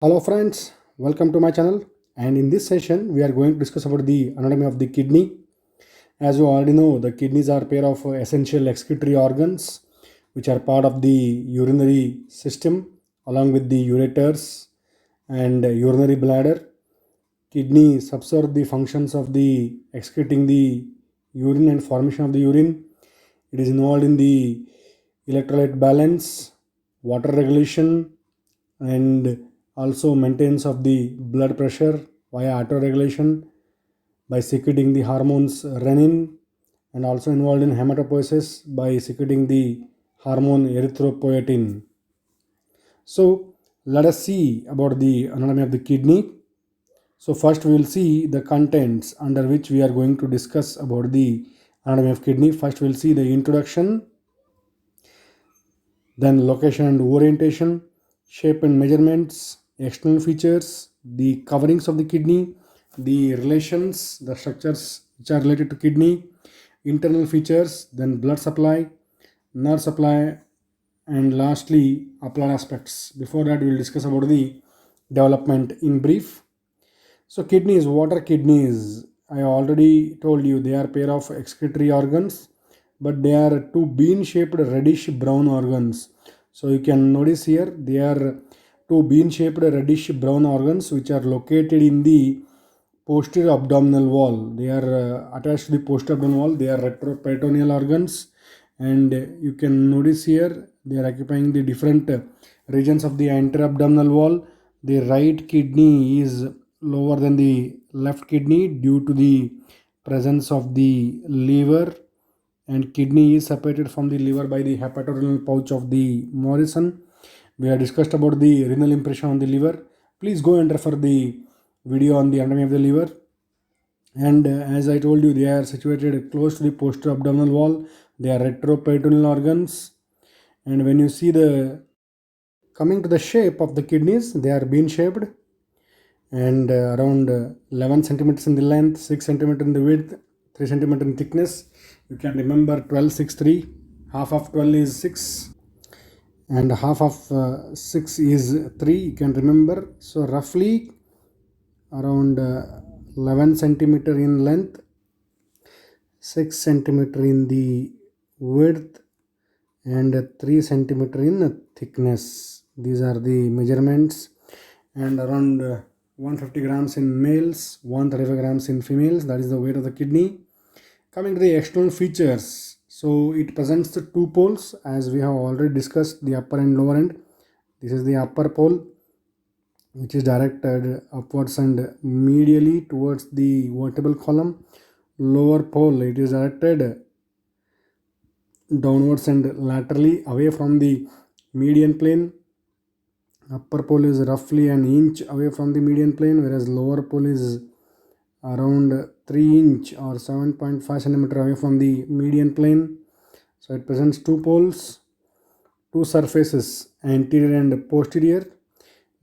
Hello friends, welcome to my channel, and in this session we are going to discuss about the anatomy of the kidney. As you already know, the kidneys are pair of essential excretory organs which are part of the urinary system along with the ureters and urinary bladder. Kidney subserve the functions of the excreting the urine and formation of the urine. It is involved in the electrolyte balance, water regulation, and also maintenance of the blood pressure via autoregulation by secreting the hormones renin, and also involved in hematopoiesis by secreting the hormone erythropoietin. So let us see about the anatomy of the kidney. So first we will see the contents under which we are going to discuss about the anatomy of kidney. First we will see the introduction, then location and orientation, shape and measurements, external features, the coverings of the kidney, the relations, the structures which are related to kidney, internal features, then blood supply, nerve supply, and lastly applied aspects. Before that we will discuss about the development in brief. So kidneys, what are kidneys? I already told you they are pair of excretory organs, but they are two bean-shaped reddish brown organs. So you can notice here they are two bean-shaped reddish brown organs which are located in the posterior abdominal wall. They are attached to the posterior abdominal wall. They are retroperitoneal organs, and you can notice here they are occupying the different regions of the anterior abdominal wall. The right kidney is lower than the left kidney due to the presence of the liver, and kidney is separated from the liver by the hepatorenal pouch of the Morrison. We have discussed about the renal impression on the liver. Please go and refer the video on the anatomy of the liver. And as I told you, they are situated close to the posterior abdominal wall. They are retroperitoneal organs. And when you see the coming to the shape of the kidneys, they are bean shaped and around 11 centimeters in the length, 6 centimeters in the width, 3 centimeters in thickness. You can remember 12, 6, 3. Half of 12 is 6 and half of 6 is 3. You can remember. So roughly around 11 centimeter in length, 6 centimeter in the width, and 3 centimeter in thickness. These are the measurements, and around 150 grams in males, 135 grams in females. That is the weight of the kidney. Coming to the external features, so it presents the two poles as we have already discussed, the upper and lower end. This is the upper pole which is directed upwards and medially towards the vertebral column. Lower pole, it is directed downwards and laterally away from the median plane. Upper pole is roughly an inch away from the median plane, whereas lower pole is around 3 inch or 7.5 centimeter away from the median plane. So it presents two poles, two surfaces, anterior and posterior.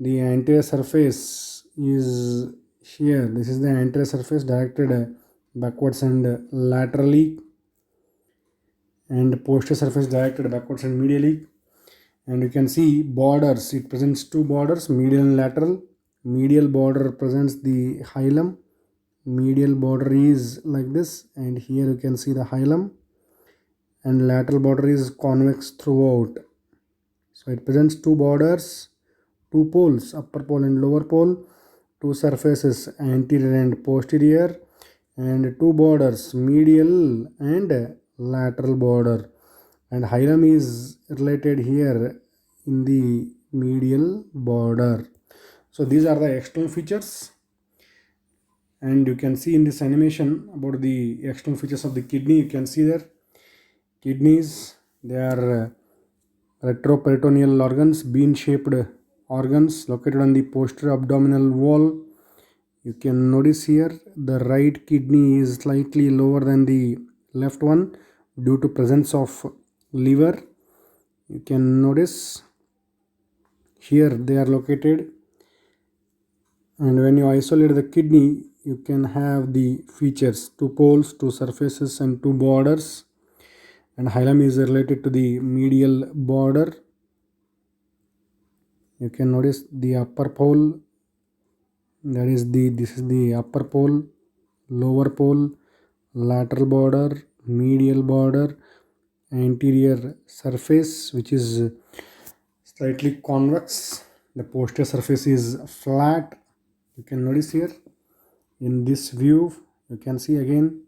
The anterior surface is here. This is the anterior surface directed backwards and laterally, and posterior surface directed backwards and medially. And you can see borders. It presents two borders, medial and lateral. Medial border presents the hilum. Medial border is like this, and here you can see the hilum, and lateral border is convex throughout. So it presents two borders, two poles, upper pole and lower pole, two surfaces, anterior and posterior, and two borders, medial and lateral border. And hilum is related here in the medial border. So these are the external features, and you can see in this animation about the external features of the kidney. You can see there kidneys, they are retroperitoneal organs, bean shaped organs located on the posterior abdominal wall. You can notice here the right kidney is slightly lower than the left one due to presence of liver. You can notice here they are located, and when you isolate the kidney you can have the features, two poles, two surfaces, and two borders, and hilum is related to the medial border. You can notice the upper pole, this is the upper pole, lower pole, lateral border, medial border, anterior surface which is slightly convex. The posterior surface is flat. You can notice here in this view, you can see again,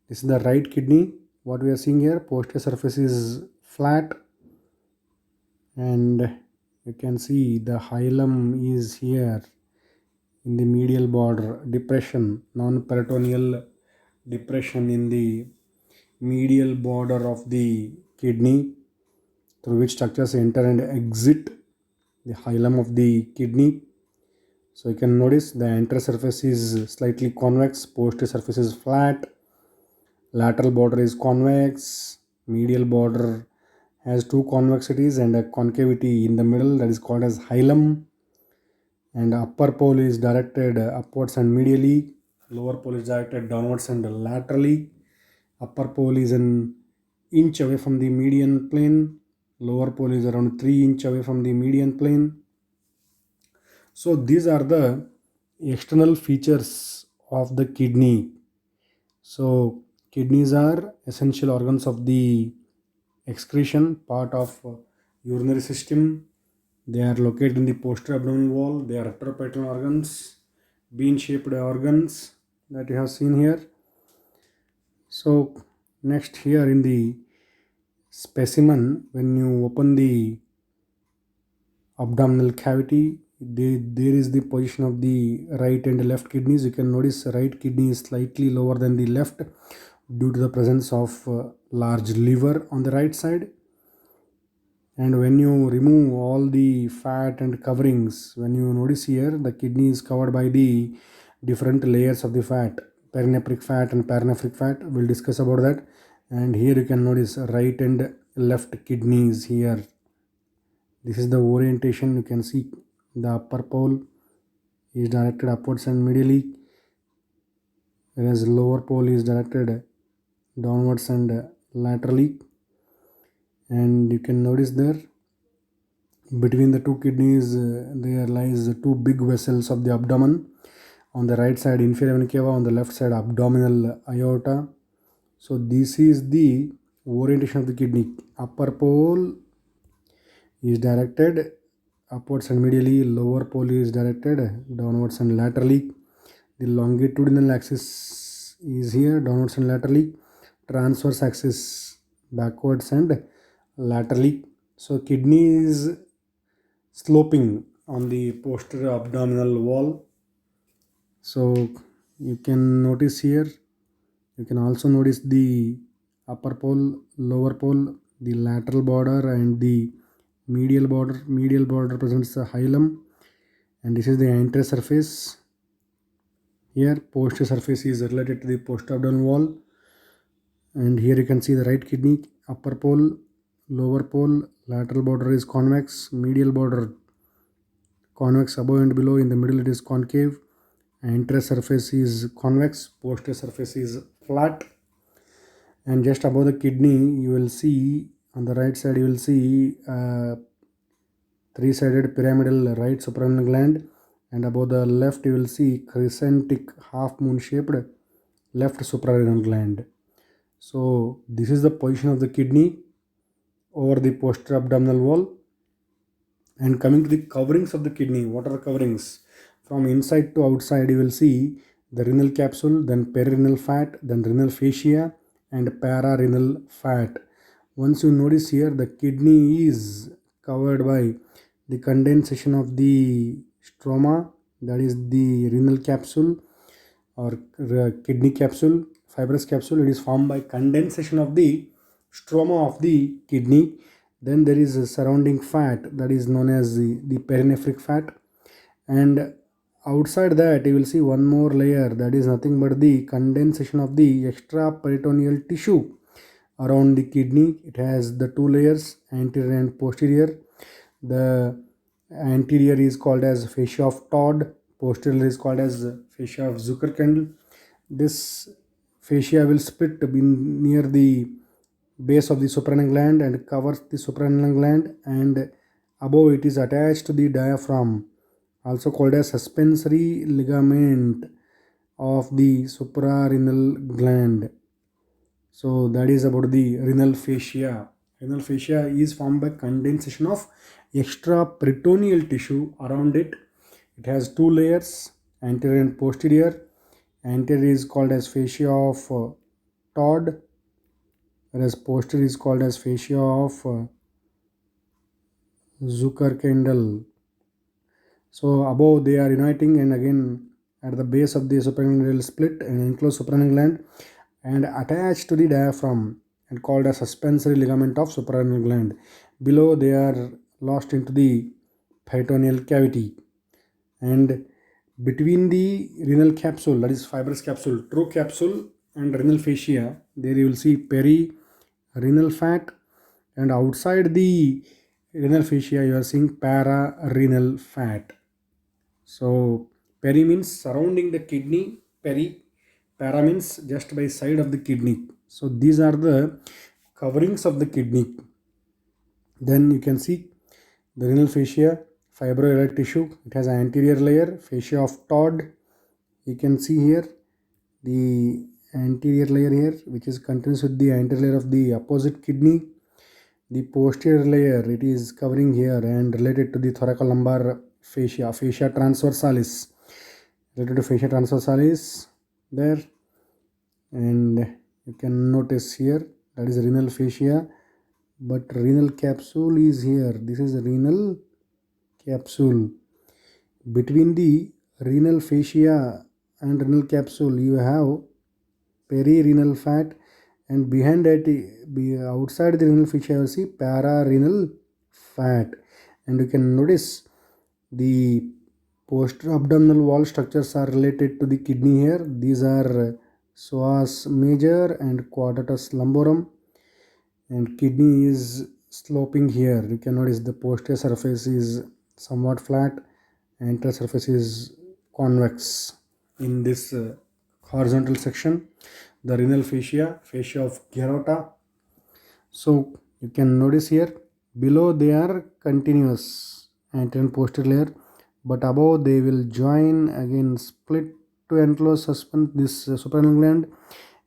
this is the right kidney. What we are seeing here, posterior surface is flat, and you can see the hilum is here in the medial border depression, non-peritoneal depression in the medial border of the kidney, through which structures enter and exit the hilum of the kidney. So you can notice the anterior surface is slightly convex, posterior surface is flat, lateral border is convex, medial border has two convexities and a concavity in the middle, that is called as hilum, and upper pole is directed upwards and medially, lower pole is directed downwards and laterally. Upper pole is an inch away from the median plane, lower pole is around 3 inch away from the median plane. So these are the external features of the kidney. So kidneys are essential organs of the excretion, part of urinary system. They are located in the posterior abdominal wall. They are retroperitoneal organs, bean-shaped organs that you have seen here. So next, here in the specimen, when you open the abdominal cavity, there is the position of the right and left kidneys. You can notice right kidney is slightly lower than the left due to the presence of large liver on the right side. And when you remove all the fat and coverings, when you notice here, the kidney is covered by the different layers of the fat, perinephric fat and paranephric fat. We'll discuss about that. And here you can notice right and left kidneys here. This is the orientation. You can see the upper pole is directed upwards and medially, whereas lower pole is directed downwards and laterally. And you can notice there between the two kidneys there lies the two big vessels of the abdomen. On the right side inferior vena cava, on the left side abdominal aorta. So this is the orientation of the kidney. Upper pole is directed upwards and medially, lower pole is directed downwards and laterally. The longitudinal axis is here, downwards and laterally, transverse axis backwards and laterally. So kidney is sloping on the posterior abdominal wall. So you can notice here, you can also notice the upper pole, lower pole, the lateral border and the medial border. Medial border represents the hilum, and this is the anterior surface. Here posterior surface is related to the posterior abdominal wall, and here you can see the right kidney, upper pole, lower pole, lateral border is convex, medial border convex above and below, in the middle it is concave, anterior surface is convex, posterior surface is flat. And just above the kidney you will see, on the right side you will see three-sided pyramidal right suprarenal gland, and above the left you will see crescentic half moon shaped left suprarenal gland. So this is the position of the kidney over the posterior abdominal wall. And coming to the coverings of the kidney, what are the coverings? From inside to outside you will see the renal capsule, then perirenal fat, then renal fascia and pararenal fat. Once you notice here, the kidney is covered by the condensation of the stroma, that is the renal capsule or kidney capsule, fibrous capsule. It is formed by condensation of the stroma of the kidney. Then there is a surrounding fat that is known as the perinephric fat, and outside that you will see one more layer, that is nothing but the condensation of the extraperitoneal tissue around the kidney. It has the two layers, anterior and posterior. The anterior is called as fascia of Todd, posterior is called as fascia of Zuckerkandl. This fascia will split near the base of the suprarenal gland and covers the suprarenal gland, and Above it is attached to the diaphragm, also called as suspensory ligament of the suprarenal gland. So that is about the renal fascia. Renal fascia is formed by condensation of extra peritoneal tissue around it. It has two layers, anterior and posterior. Anterior is called as fascia of Todd, whereas posterior is called as fascia of Zuckerkandl. So above they are uniting, and again at the base of the suprarenal split and enclosed suprarenal gland and attached to the diaphragm and called a suspensory ligament of suprarenal gland. Below they are lost into the peritoneal cavity, and between the renal capsule, that is fibrous capsule, true capsule and renal fascia, there you will see perirenal fat, and outside the renal fascia you are seeing pararenal fat. So peri means surrounding the kidney, para means just by side of the kidney. So these are the coverings of the kidney. Then you can see the renal fascia, fibroelastic tissue. It has an anterior layer, fascia of Todd. You can see here the anterior layer here, which is continuous with the anterior layer of the opposite kidney. The posterior layer, it is covering here and related to the thoracolumbar fascia, fascia transversalis, related to fascia transversalis there. And you can notice here that is renal fascia, but renal capsule is here. This is renal capsule. Between the renal fascia and renal capsule you have perirenal fat, and behind that, outside the renal fascia you see pararenal fat. And you can notice the posterior abdominal wall structures are related to the kidney here. These are psoas major and quadratus lumborum, and kidney is sloping here. You can notice the posterior surface is somewhat flat, anterior surface is convex. In this horizontal section, the renal fascia, fascia of Garota. So you can notice here below they are continuous, anterior and posterior layer, but above they will join again, split to enclose this suprarenal gland,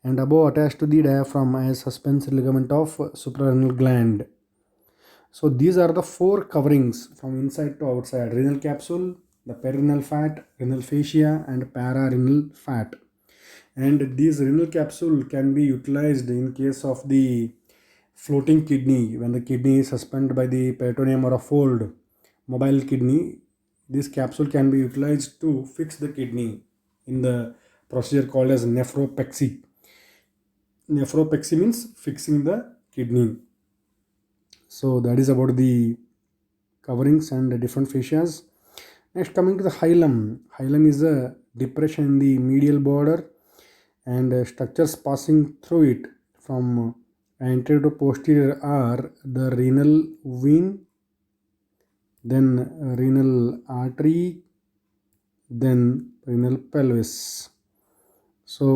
and above attached to the diaphragm as suspensory ligament of suprarenal gland. So these are the four coverings from inside to outside: renal capsule, the perirenal fat, renal fascia, and pararenal fat. And these renal capsule can be utilized in case of the floating kidney. When the kidney is suspended by the peritoneum or a fold, mobile kidney, this capsule can be utilized to fix the kidney in the procedure called as nephropexy. Nephropexy means fixing the kidney. So that is about the coverings and the different fascias. Next, coming to the hilum. Hilum is a depression in the medial border, and structures passing through it from anterior to posterior are the renal vein, then renal artery, then renal pelvis. So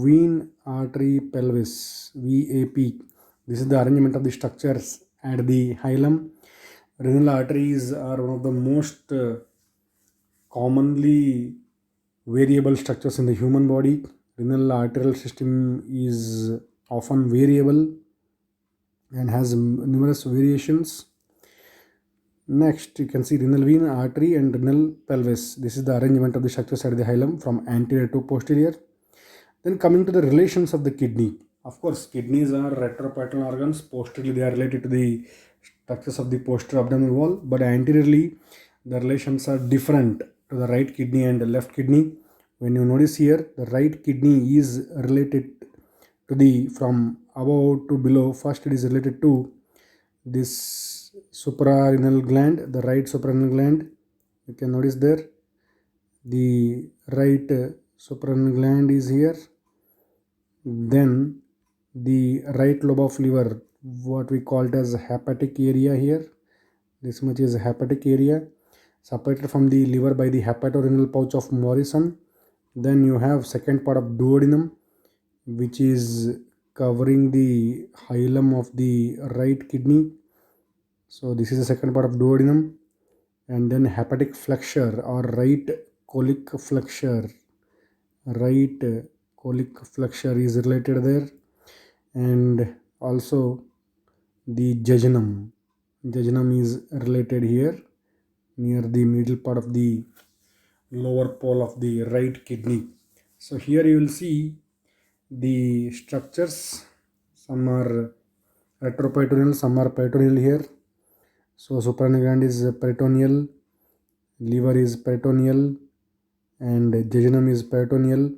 vein, artery, pelvis, VAP. This is the arrangement of the structures at the hilum. Renal arteries are one of the most commonly variable structures in the human body. Renal arterial system is often variable and has numerous variations. Next, you can see renal vein, artery, and renal pelvis. This is the arrangement of the structures at the hilum from anterior to posterior. Then coming to the relations of the kidney. Of course, kidneys are retroperitoneal organs. Posteriorly, they are related to the structures of the posterior abdominal wall, but anteriorly, the relations are different to the right kidney and the left kidney. When you notice here, the right kidney is related to the from above to below. First, it is related to this suprarenal gland, the right suprarenal gland. You can notice there the right suprarenal gland is here. Then the right lobe of liver, what we call it as hepatic area here. This much is hepatic area, separated from the liver by the hepatorenal pouch of Morrison. Then you have second part of duodenum, which is covering the hilum of the right kidney. So this is the second part of duodenum. And then hepatic flexure or right colic flexure. Right colic flexure is related there. And also the jejunum. Jejunum is related here near the middle part of the lower pole of the right kidney. So here you will see the structures. Some are retroperitoneal, some are peritoneal here. So suprarenal gland is peritoneal, liver is peritoneal, and jejunum is peritoneal,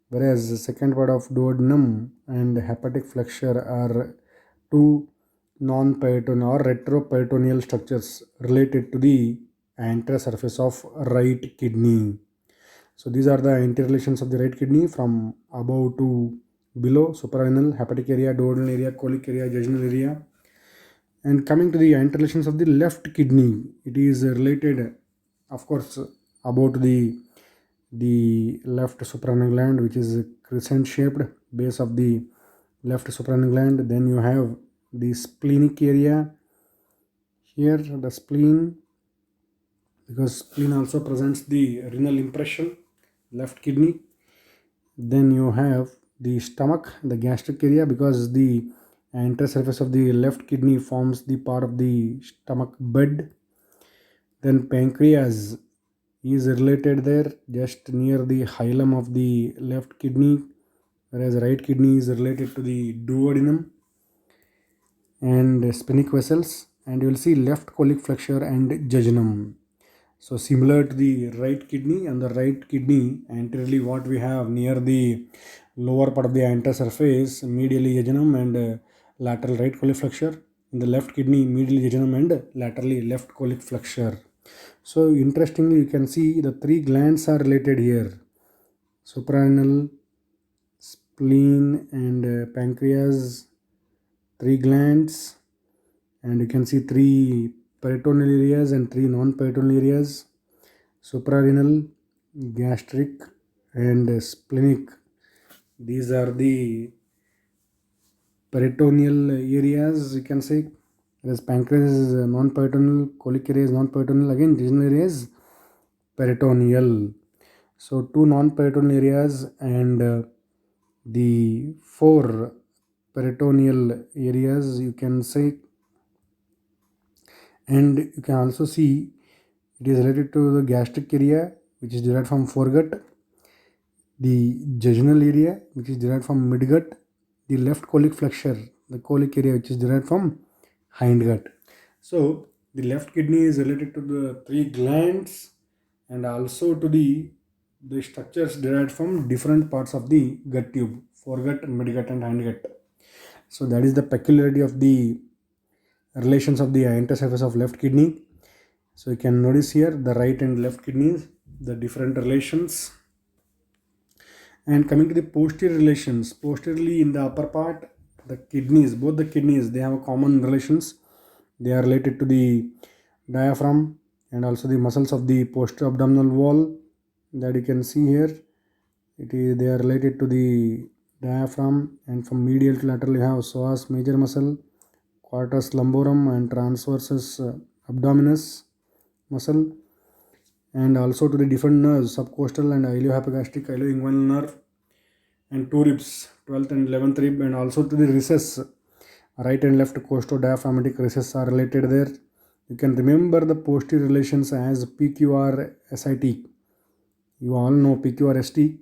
whereas the second part of duodenum and hepatic flexure are two non-peritoneal or retroperitoneal structures related to the anterior surface of right kidney. So these are the interrelations of the right kidney from above to below: suprarenal, hepatic area, duodenal area, colic area, jejunal area. And coming to the interrelations of the left kidney, it is related, of course, about the left suprarenal gland, which is crescent shaped base of the left suprarenal gland. Then you have the splenic area here, the spleen, because spleen also presents the renal impression, left kidney. Then you have the stomach, the gastric area, because the anterior surface of the left kidney forms the part of the stomach bed. Then pancreas is related there, just near the hilum of the left kidney, whereas right kidney is related to the duodenum and splenic vessels. And you will see left colic flexure and jejunum. So similar to the right kidney, and the right kidney anteriorly what we have near the lower part of the anterior surface, medially jejunum and lateral right colic flexure. In the left kidney, medially jejunum and laterally left colic flexure. So interestingly, you can see the three glands are related here: suprarenal, spleen, and pancreas. Three glands, and you can see three peritoneal areas and three non-peritoneal areas: suprarenal, gastric, and splenic. These are the peritoneal areas, you can say, whereas pancreas is non-peritoneal, colic area is non-peritoneal, again jejunal area is peritoneal. So two non-peritoneal areas and the four peritoneal areas, you can say. And you can also see it is related to the gastric area, which is derived from foregut, the jejunal area, which is derived from midgut, the left colic flexure, the colic area, which is derived from hindgut. So the left kidney is related to the three glands and also to the structures derived from different parts of the gut tube: foregut, midgut, and hindgut. So that is the peculiarity of the relations of the anterior surface of left kidney. So you can notice here the right and left kidneys, the different relations. And coming to the posterior relations, posteriorly in the upper part, the kidneys, both the kidneys, they have a common relations. They are related to the diaphragm and also the muscles of the posterior abdominal wall that you can see here. They are related to the diaphragm, and from medial to lateral you have psoas major muscle, quadratus lumborum, and transversus abdominis muscle, and also to the different nerves: subcostal and iliohypogastric, ilioinguinal nerve, and two ribs, 12th and 11th rib, and also to the recess, right and left costodiaphragmatic recess are related there. You can remember the posterior relations as PQR SIT. You all know PQR ST.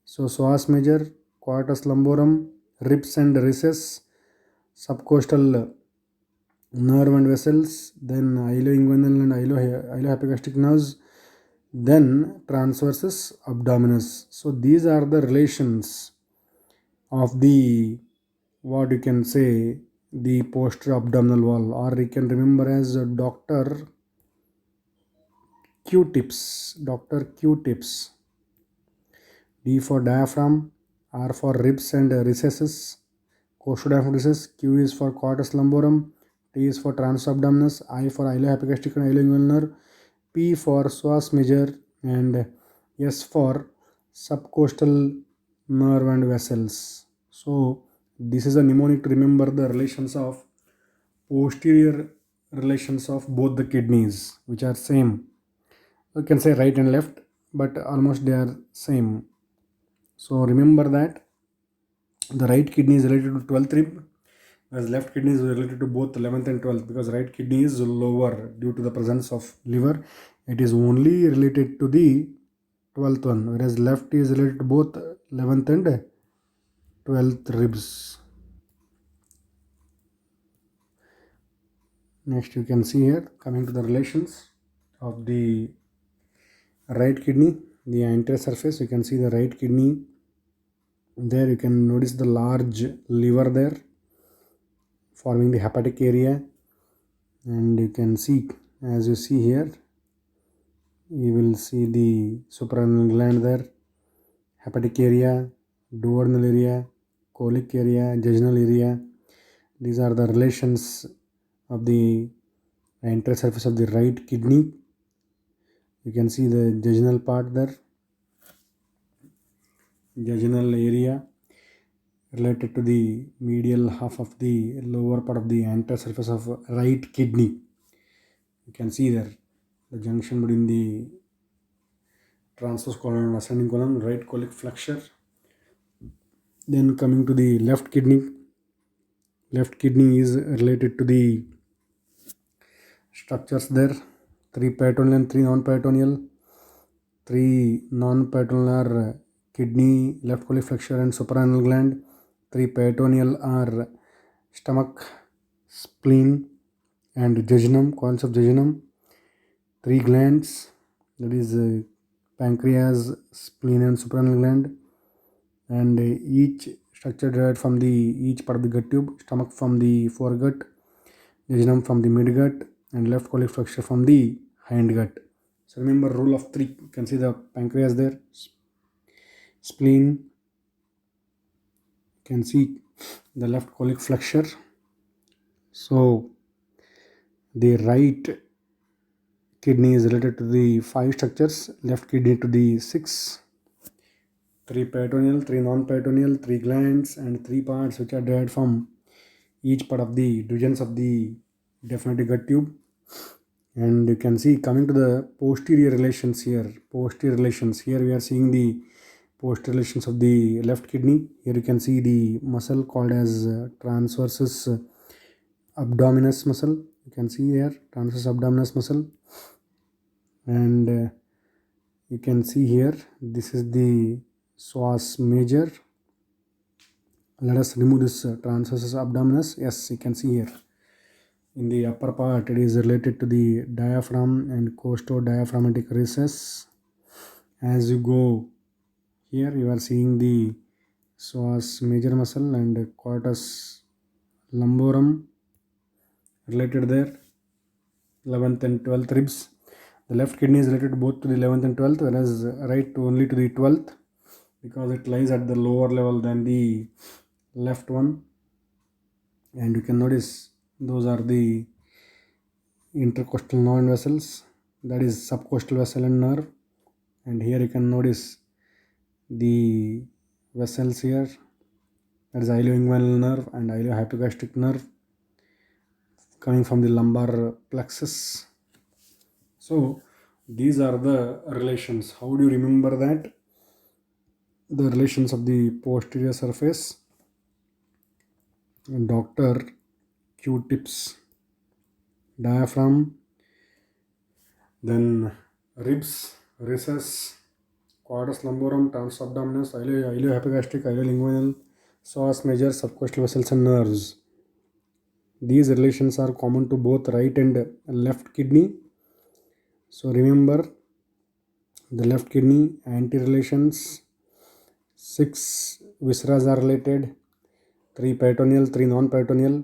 So psoas major, quadratus lumborum, ribs and recess, subcostal nerve and vessels, then ilioinguinal and iliohypogastric nerves, then transversus abdominis. So these are the relations of the, what you can say, the posterior abdominal wall, or you can remember as Dr. Q-tips. Dr. Q-tips. D for diaphragm, R for ribs and recesses, costodiaphragmatic recess, Q is for quadratus lumborum, T is for transversus abdominis, I for iliohypogastric and ilioinguinal nerve, P for psoas major, and S for subcostal nerve and vessels. So this is a mnemonic to remember the relations of posterior relations of both the kidneys, which are same. You can say right and left, but almost they are same. So remember that the right kidney is related to 12th rib, whereas left kidney is related to both 11th and 12th, because right kidney is lower due to the presence of liver. It is only related to the 12th one, whereas left is related to both 11th and 12th ribs. Next you can see here, coming to the relations of the right kidney, the anterior surface, you can see the right kidney. There you can notice the large liver there forming the hepatic area, and you can see, as you see here, you will see the suprarenal gland there, hepatic area, duodenal area, colic area, jejunal area. These are the relations of the anterior surface of the right kidney. You can see the jejunal part there, jejunal area related to the medial half of the lower part of the anterior surface of right kidney. You can see there the junction between the transverse colon and ascending colon, right colic flexure. Then coming to the left kidney is related to the structures there, 3 peritoneal and 3 non-peritoneal. 3 non-peritoneal are kidney, left colic flexure and suprarenal gland. 3 peritoneal are stomach, spleen and jejunum, coils of jejunum. 3 glands, that is pancreas, spleen and suprarenal gland, and each structure derived from the each part of the gut tube, stomach from the foregut, jejunum from the midgut, and left colic flexure from the hindgut. So remember rule of 3. You can see the pancreas there, spleen, you can see the left colic flexure. So the right kidney is related to the 5 structures, left kidney to the 6. 3 peritoneal, 3 non-peritoneal, 3 glands, and 3 parts which are derived from each part of the divisions of the definitely gut tube. And you can see, coming to the posterior relations here, we are seeing the posterior relations of the left kidney. Here you can see the muscle called as transversus abdominis muscle. You can see here transversus abdominis muscle, and you can see here this is the psoas major. Let us remove this transversus abdominis. Yes, you can see here in the upper part it is related to the diaphragm and costodiaphragmatic recess. As you go here, you are seeing the psoas major muscle and quadratus lumborum related there, 11th and 12th ribs. The left kidney is related both to the 11th and 12th, whereas right only to the 12th, because it lies at the lower level than the left one. And you can notice those are the intercostal nerve vessels, that is subcostal vessel and nerve. And here you can notice the vessels here, that is ilioinguinal nerve and iliohypogastric nerve coming from the lumbar plexus. So these are the relations. How do you remember that? The relations of the posterior surface, Dr. Q-tips, diaphragm, then ribs, recess, quadratus lumborum, transversus abdominis, iliohypogastric, iliolinguinal, psoas major, subcostal vessels and nerves. These relations are common to both right and left kidney. So remember the left kidney anti-relations, 6 viscera are related, 3 peritoneal, 3 non-peritoneal.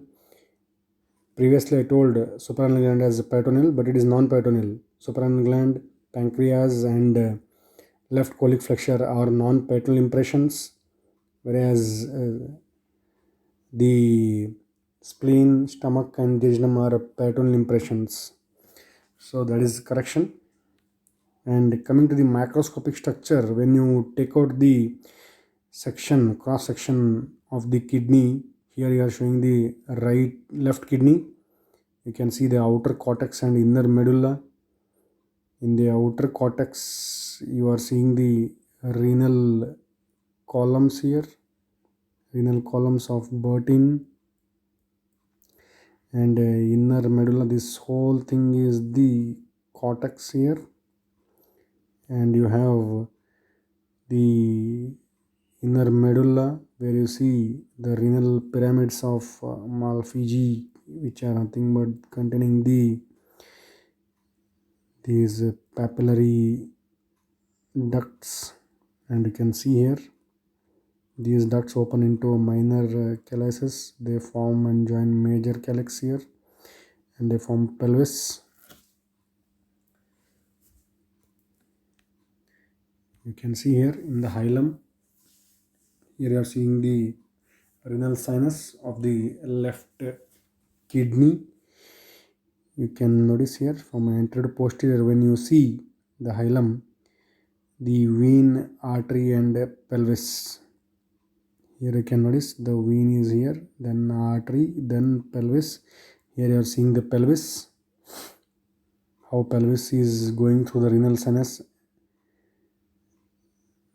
Previously I told suprarenal gland as peritoneal, but it is non-peritoneal. Suprarenal gland, pancreas and left colic flexure are non-peritoneal impressions, whereas the spleen, stomach and jejunum are peritoneal impressions. So that is correction. And coming to the macroscopic structure, when you take out the section, cross section of the kidney, here you are showing the left kidney. You can see the outer cortex and inner medulla. In the outer cortex, you are seeing the renal columns here, renal columns of Bertin, and inner medulla. This whole thing is the cortex here, and you have the inner medulla where you see the renal pyramids of Malpighi, which are nothing but containing these papillary ducts, and you can see here these ducts open into minor calyces. They form and join major calyx here, and they form pelvis. You can see here in the hilum, here you are seeing the renal sinus of the left kidney. You can notice here from anterior to posterior, when you see the hilum, the vein, artery and pelvis. Here you can notice the vein is here, then artery, then pelvis. Here you are seeing the pelvis, how pelvis is going through the renal sinus.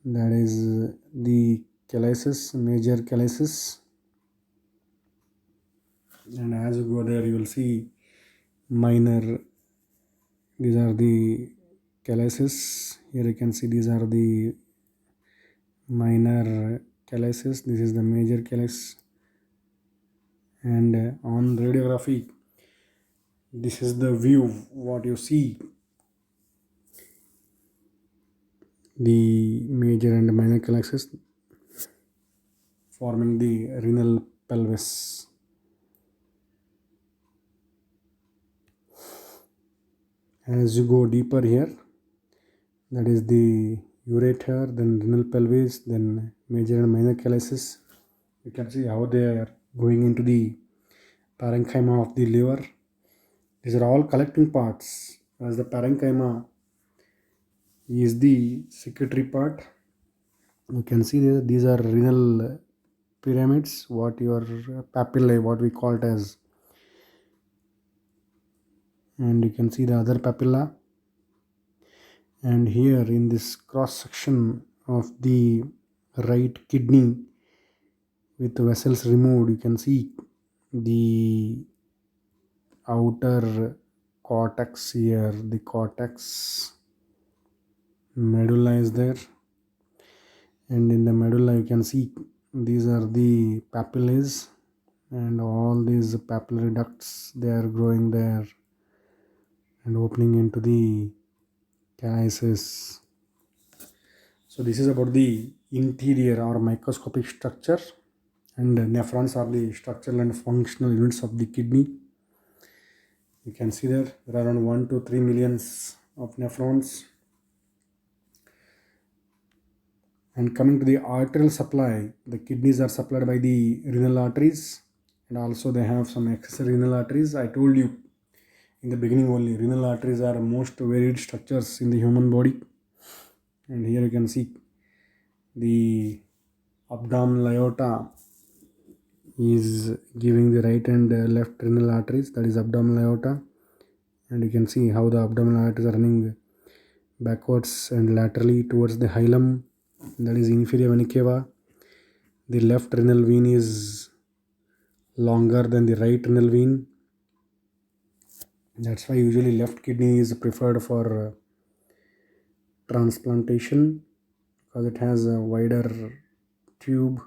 That is the calyces, major calyces. And as you go there, you will see minor. These are the calyces. Here you can see these are the minor calyces. This is the major calyx. And on radiography, this is the view what you see, the major and minor calyces forming the renal pelvis. As you go deeper here, that is the ureter, then renal pelvis, then major and minor calyces. You can see how they are going into the parenchyma of the liver. These are all collecting parts, as the parenchyma is the secretory part. You can see these are renal pyramids, what your papillae, what we call it as, and you can see the other papilla. And here in this cross section of the right kidney with the vessels removed, you can see the outer cortex here, the cortex medulla is there, and in the medulla you can see these are the papillae, and all these papillary ducts, they are growing there and opening into the calyces. So this is about the interior or microscopic structure, and nephrons are the structural and functional units of the kidney. You can see there are around 1 to 3 millions of nephrons. And coming to the arterial supply, the kidneys are supplied by the renal arteries, and also they have some accessory renal arteries. I told you in the beginning only, renal arteries are most varied structures in the human body. And here you can see the abdominal aorta is giving the right and left renal arteries, that is abdominal aorta. And you can see how the abdominal arteries are running backwards and laterally towards the hilum, that is inferior vena cava. The left renal vein is longer than the right renal vein. That's why usually left kidney is preferred for transplantation, because it has a wider tube.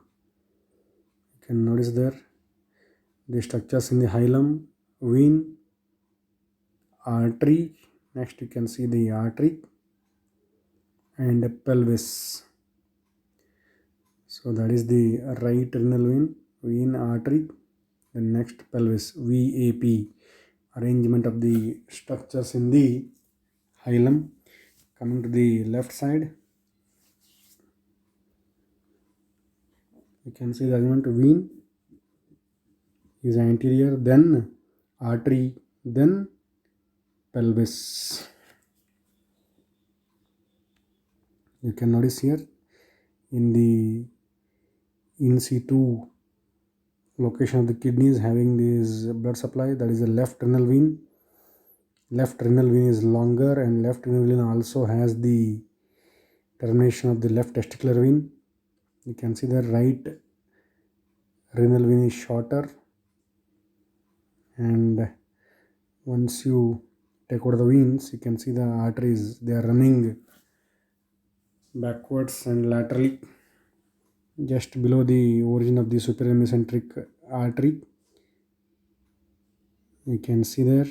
You can notice there the structures in the hilum, vein, artery. Next you can see the artery and pelvis. So that is the right renal vein, artery. Then next pelvis, VAP, arrangement of the structures in the hilum. Coming to the left side, you can see the arrangement of vein is anterior, then artery, then pelvis. You can notice here in the in situ location of the kidneys having this blood supply, that is the left renal vein. Left renal vein is longer, and left renal vein also has the termination of the left testicular vein. You can see the right renal vein is shorter, and once you take out the veins, you can see the arteries, they are running backwards and laterally just below the origin of the superior mesenteric artery. You can see there,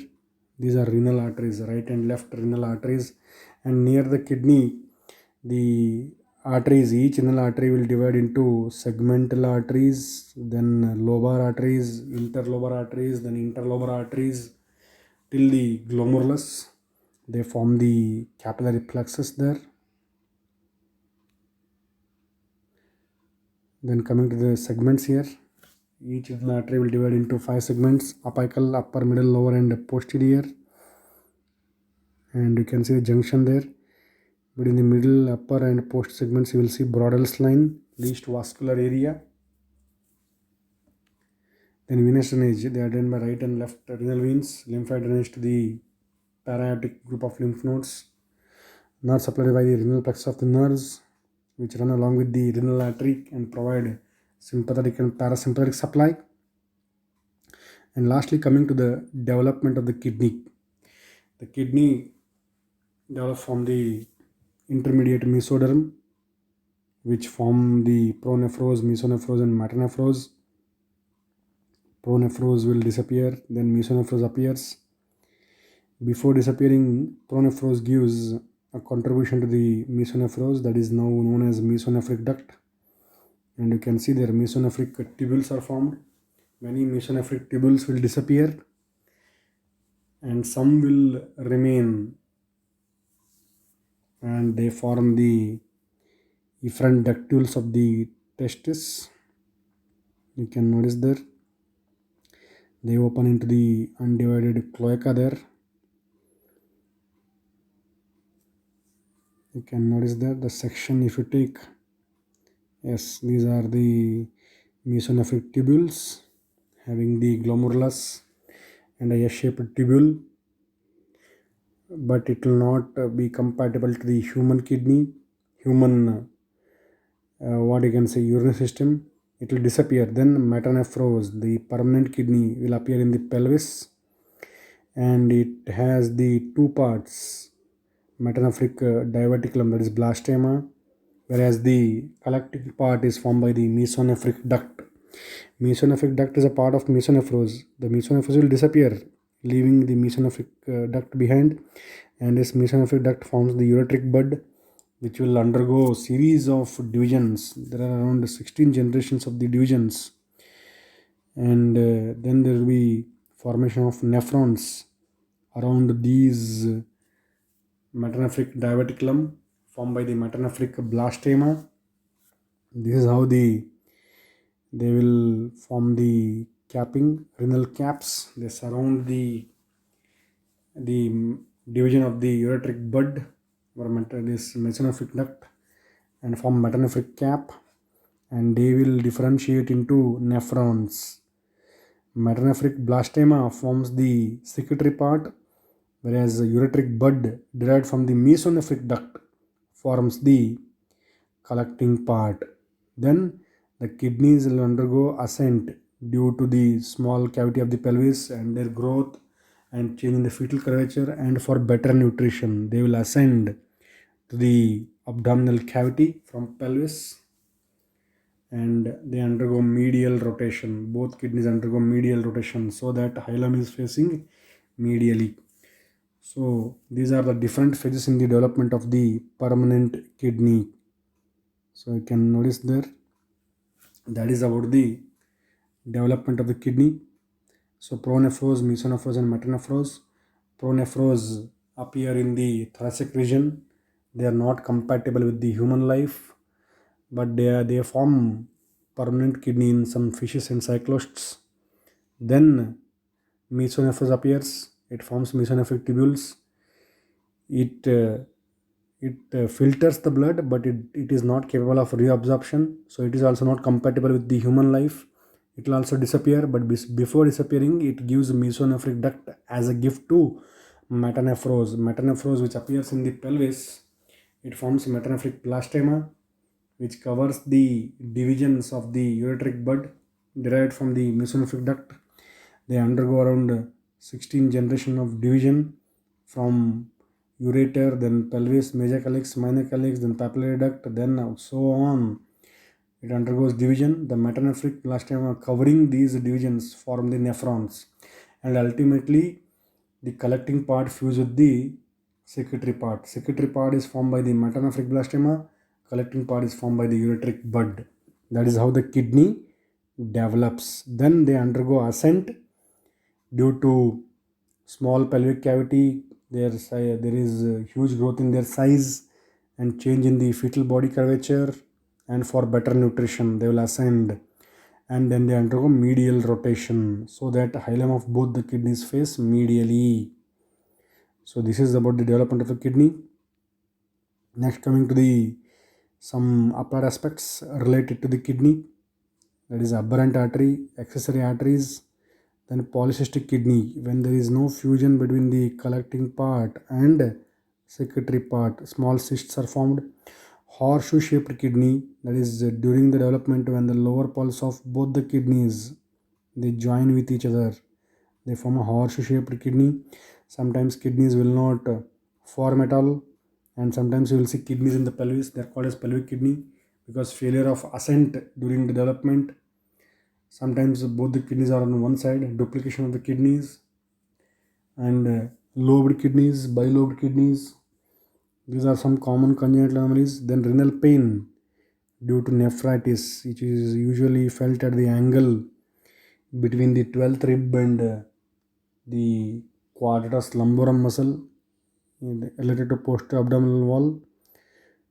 these are renal arteries, right and left renal arteries, and near the kidney, the arteries, each renal artery will divide into segmental arteries, then lobar arteries, interlobar arteries, then interlobar arteries till the glomerulus. They form the capillary plexus there. Then coming to the segments here, each renal artery will divide into 5 segments: apical, upper, middle, lower, and posterior. And you can see the junction there. But in the middle, upper, and post segments, you will see Brodell's line, least vascular area. Then venous drainage, they are done by right and left renal veins. Lymphatic drainage to the para-aortic group of lymph nodes. Nerves supplied by the renal plexus of the nerves, which run along with the renal artery and provide sympathetic and parasympathetic supply. And lastly, coming to the development of the kidney. The kidney develops from the intermediate mesoderm, which form the pronephros, mesonephros, and metanephros. Pronephros will disappear, then mesonephros appears. Before disappearing, pronephros gives a contribution to the mesonephros, that is now known as mesonephric duct. And you can see there mesonephric tubules are formed. Many mesonephric tubules will disappear and some will remain, and they form the efferent ductules of the testis. You can notice there, they open into the undivided cloaca there. You can notice there the section, if you take, yes, these are the mesonephric tubules having the glomerulus and a S-shaped tubule, but it will not be compatible to the human kidney, human what you can say urinary system. It will disappear. Then metanephros, the permanent kidney, will appear in the pelvis, and it has the two parts: metanephric diverticulum, that is blastema, whereas the collecting part is formed by the mesonephric duct. Mesonephric duct is a part of mesonephros. The mesonephros will disappear, leaving the mesonephric duct behind, and this mesonephric duct forms the ureteric bud, which will undergo series of divisions. There are around 16 generations of the divisions, and then there will be formation of nephrons around these metanephric diverticulum formed by the metanephric blastema. This is how they will form the capping, renal caps. They surround the division of the ureteric bud or this mesonephric duct and form metanephric cap, and they will differentiate into nephrons. Metanephric blastema forms the secretory part, whereas the ureteric bud derived from the mesonephric duct forms the collecting part. Then the kidneys will undergo ascent due to the small cavity of the pelvis and their growth and change in the fetal curvature, and for better nutrition they will ascend to the abdominal cavity from pelvis, and they undergo medial rotation. Both kidneys undergo medial rotation so that hilum is facing medially. So these are the different phases in the development of the permanent kidney. So you can notice there, that is about the development of the kidney. So pronephros, mesonephros, and metanephros. Pronephros appear in the thoracic region. They are not compatible with the human life, but they form permanent kidney in some fishes and cyclosts. Then mesonephros appears. It forms mesonephric tubules. It filters the blood, but it is not capable of reabsorption, so it is also not compatible with the human life. it will also disappear, but before disappearing, it gives mesonephric duct as a gift to metanephros. Metanephros, which appears in the pelvis, it forms metanephric blastema, which covers the divisions of the ureteric bud derived from the mesonephric duct. They undergo around 16 generation of division from ureter, then pelvis, major calyx, minor calyx, then papillary duct, then so on. It undergoes division. The metanephric blastema covering these divisions form the nephrons, and ultimately the collecting part fuse with the secretory part. Secretory part is formed by the metanephric blastema. Collecting part is formed by the ureteric bud. That is how the kidney develops. Then they undergo ascent due to small pelvic cavity. There is huge growth in their size and change in the fetal body curvature, and for better nutrition they will ascend, and then they undergo medial rotation so that hilum of both the kidneys face medially. So this is about the development of the kidney. Next, coming to the some applied aspects related to the kidney, that is aberrant artery, accessory arteries, then polycystic kidney. When there is no fusion between the collecting part and secretory part, small cysts are formed. Horseshoe shaped kidney, that is during the development, when the lower pulse of both the kidneys they join with each other, they form a horseshoe shaped kidney. Sometimes kidneys will not form at all, and sometimes you will see kidneys in the pelvis. They are called as pelvic kidney because failure of ascent during the development. Sometimes both the kidneys are on one side, duplication of the kidneys, and lobed kidneys, bilobed kidneys. These are some common congenital anomalies. Then renal pain due to nephritis, which is usually felt at the angle between the 12th rib and the quadratus lumborum muscle related to posterior abdominal wall.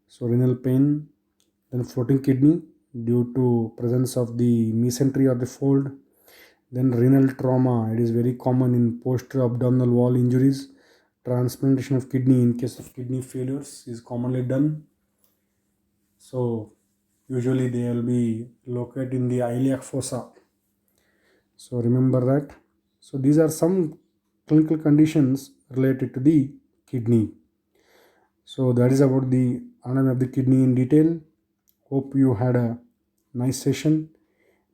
So renal pain. Then floating kidney due to presence of the mesentery or the fold. Then renal trauma, it is very common in posterior abdominal wall injuries. Transplantation of kidney in case of kidney failures is commonly done. So usually they will be located in the iliac fossa. So remember that. So these are some clinical conditions related to the kidney. So that is about the anatomy of the kidney in detail. Hope you had a nice session.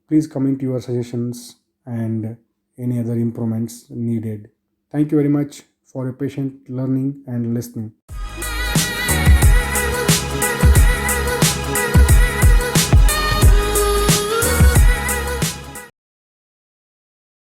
Please comment your suggestions and any other improvements needed. Thank you very much for your patient learning and listening.